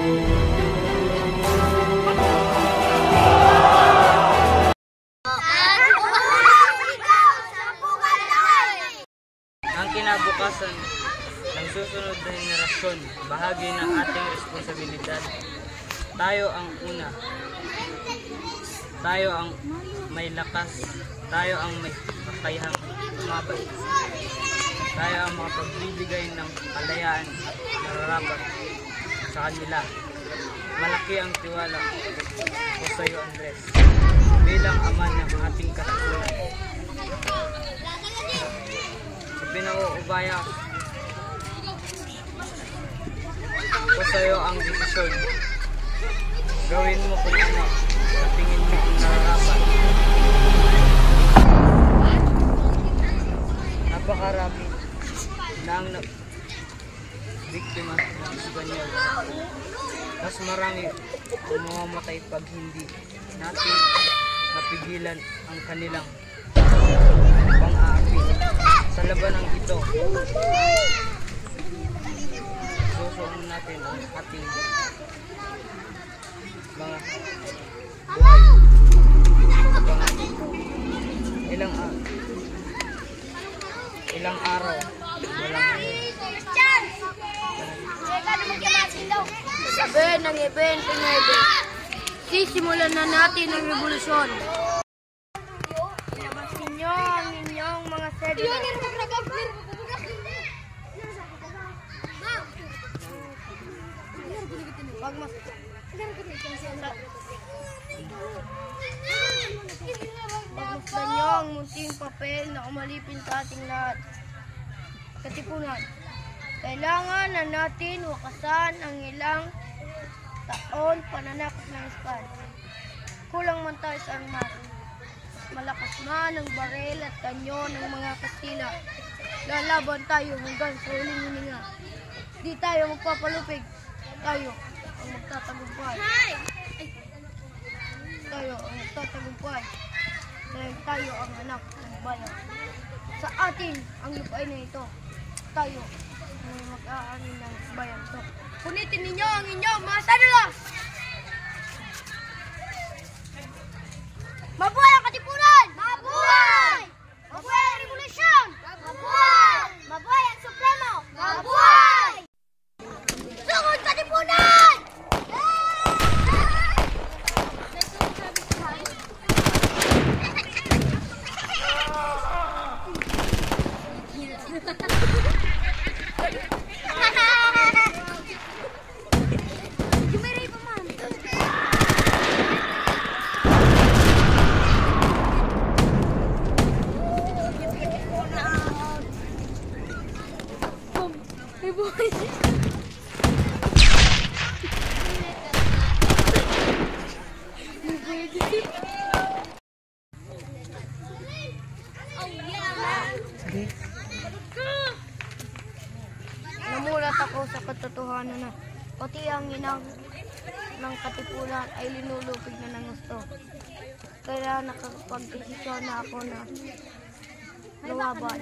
Ang kinabukasan ng susunod na henerasyon, bahagi ng ating responsibilidad. Tayo ang una. Tayo ang may lakas. Tayo ang may kakayahang umabot. Tayo ang makapagbibigay ng kalayaan at nararapat sa kanila. Malaki ang tiwala ko sa iyo, Andres, bilang ama ng ating katipunan. Sa pinauubaya ko sa iyo ang desisyon. Gawin mo kung ano sa tingin mo ang nararapat. Napakarami na ang biktima ng Espanyol. Mas marami ang mamamatay pag hindi natin napigilan ang kanilang pang-aapi. Sa labanang ito, susuon natin ang ating mga buhay. Ilang araw, walang Sabi ng 29, sisimulan na natin ang revolusyon. Ilabas ninyo ang inyong mga sedula. Pagmasdan nyo ang munting papel na umalipin sa ating lahat. Katipunan, kailangan na natin wakasan ang ilang taon pananakot ng Espanya. Kulang man tayo sa armas. Malakas man ang baril at kanyon ng mga Kastila. Lalaban tayo hanggang sa huling hininga. Di tayo magpapalupig. Tayo ang magtatagumpay. Tayo ang magtatagumpay. Dahil tayo ang anak ng bayan. Sa atin ang lupain na ito. Tayo ang mag-aani ng bayan ito. Punitin ninyo ang inyong mga sedula! Mabuhay ang katipunan! Mabuhay! Mabuhay ang revolusyon! Mabuhay! Mabuhay ang Supremo! Mabuhay! Sugod katipunan! Namulat ako sa katotohanan na pati ang inang ng katipunan ay linulupig na ng gusto. Kaya nakapag-desisyon na ako na lumaban.